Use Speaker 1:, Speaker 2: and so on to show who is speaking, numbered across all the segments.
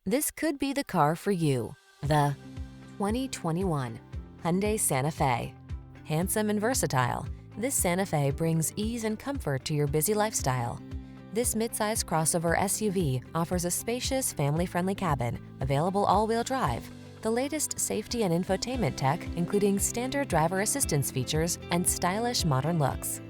Speaker 1: This could be the car for you. The 2021 Hyundai Santa Fe. Handsome and versatile, this Santa Fe brings ease and comfort to your busy lifestyle. This midsize crossover SUV offers a spacious, family-friendly cabin, available all-wheel drive, the latest safety and infotainment tech, including standard driver assistance features and stylish modern looks.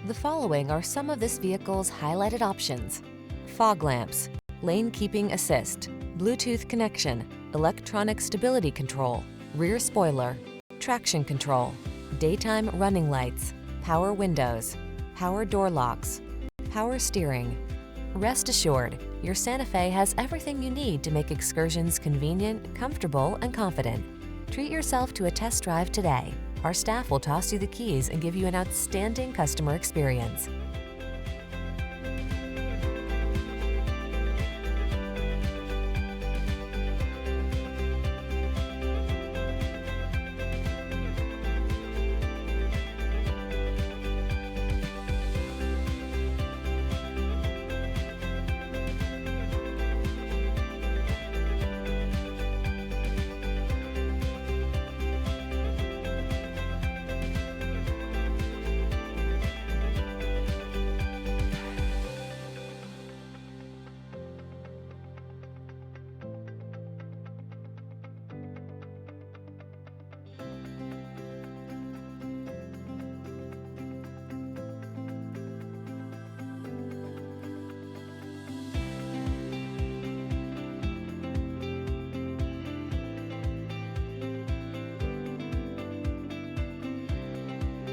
Speaker 1: The following are some of this vehicle's highlighted options: fog lamps, lane keeping assist, Bluetooth connection, electronic stability control, rear spoiler, traction control, daytime running lights, power windows, power door locks, power steering. Rest assured, your Santa Fe has everything you need to make excursions convenient, comfortable, and confident. Treat yourself to a test drive today. Our staff will toss you the keys and give you an outstanding customer experience.